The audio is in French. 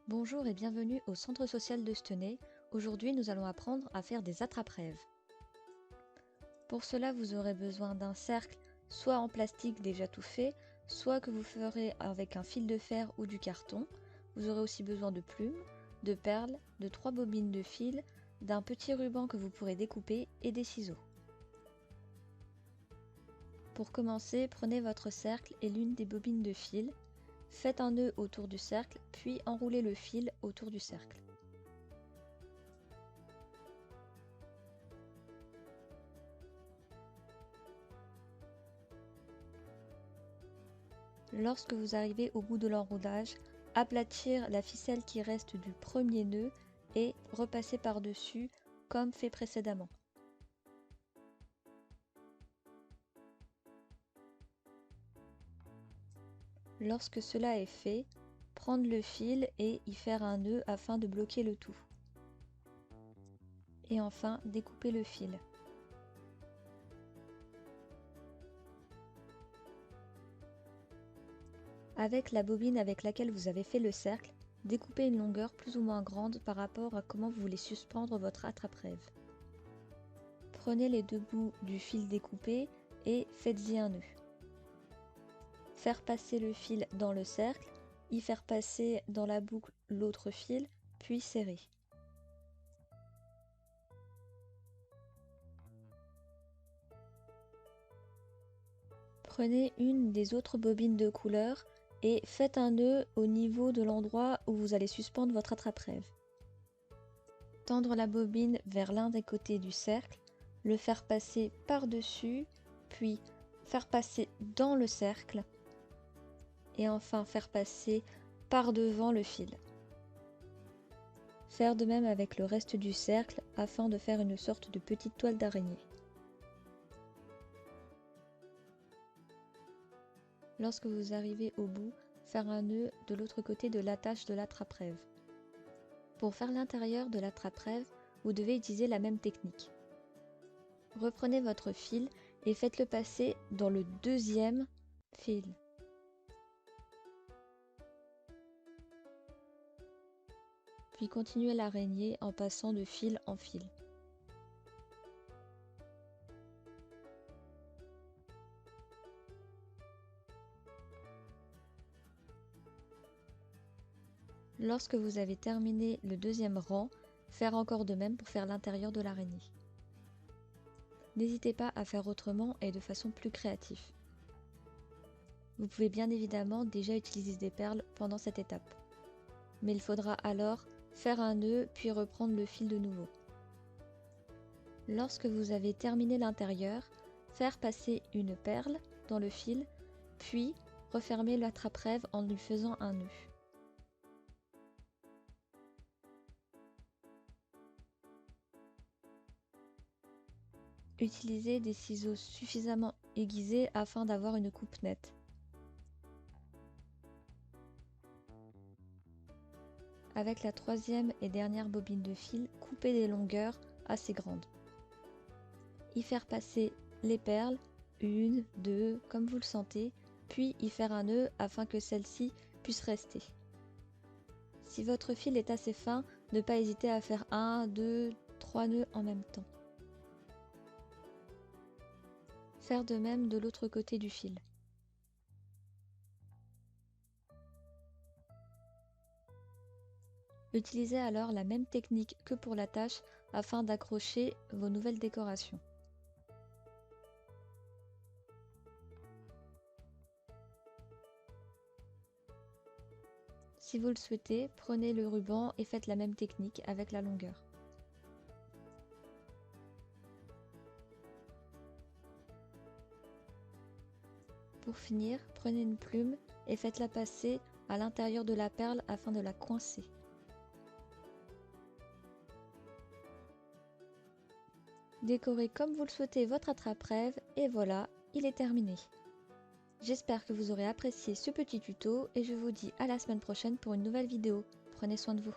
Bonjour et bienvenue au centre social de Stenay. Aujourd'hui, nous allons apprendre à faire des attrape-rêves. Pour cela, vous aurez besoin d'un cercle, soit en plastique déjà tout fait, soit que vous ferez avec un fil de fer ou du carton. Vous aurez aussi besoin de plumes, de perles, de 3 bobines de fil, d'un petit ruban que vous pourrez découper et des ciseaux. Pour commencer, prenez votre cercle et l'une des bobines de fil. Faites un nœud autour du cercle, puis enroulez le fil autour du cercle. Lorsque vous arrivez au bout de l'enroulage, aplatir la ficelle qui reste du premier nœud et repasser par-dessus comme fait précédemment. Lorsque cela est fait, prendre le fil et y faire un nœud afin de bloquer le tout. Et enfin, découper le fil. Avec la bobine avec laquelle vous avez fait le cercle, découpez une longueur plus ou moins grande par rapport à comment vous voulez suspendre votre attrape-rêve. Prenez les deux bouts du fil découpé et faites-y un nœud. Faire passer le fil dans le cercle, y faire passer dans la boucle l'autre fil, puis serrer. Prenez une des autres bobines de couleur et faites un nœud au niveau de l'endroit où vous allez suspendre votre attrape-rêve. Tendre la bobine vers l'un des côtés du cercle, le faire passer par-dessus, puis faire passer dans le cercle et enfin faire passer par devant le fil. Faire de même avec le reste du cercle afin de faire une sorte de petite toile d'araignée. Lorsque vous arrivez au bout, faire un nœud de l'autre côté de l'attache de l'attrape-rêve. Pour faire l'intérieur de l'attrape-rêve, vous devez utiliser la même technique. Reprenez votre fil et faites-le passer dans le deuxième fil. Puis continuez l'araignée en passant de fil en fil. Lorsque vous avez terminé le deuxième rang, faire encore de même pour faire l'intérieur de l'araignée. N'hésitez pas à faire autrement et de façon plus créative. Vous pouvez bien évidemment déjà utiliser des perles pendant cette étape. Mais il faudra alors faire un nœud puis reprendre le fil de nouveau. Lorsque vous avez terminé l'intérieur, faire passer une perle dans le fil, puis refermer l'attrape-rêve en lui faisant un nœud. Utilisez des ciseaux suffisamment aiguisés afin d'avoir une coupe nette. Avec la troisième et dernière bobine de fil, coupez des longueurs assez grandes. Y faire passer les perles, une, deux, comme vous le sentez, puis y faire un nœud afin que celle-ci puisse rester. Si votre fil est assez fin, ne pas hésiter à faire 1, 2, 3 nœuds en même temps. Faire de même de l'autre côté du fil. Utilisez alors la même technique que pour l'attache afin d'accrocher vos nouvelles décorations. Si vous le souhaitez, prenez le ruban et faites la même technique avec la longueur. Pour finir, prenez une plume et faites-la passer à l'intérieur de la perle afin de la coincer. Décorez comme vous le souhaitez votre attrape-rêve et voilà, il est terminé. J'espère que vous aurez apprécié ce petit tuto et je vous dis à la semaine prochaine pour une nouvelle vidéo. Prenez soin de vous.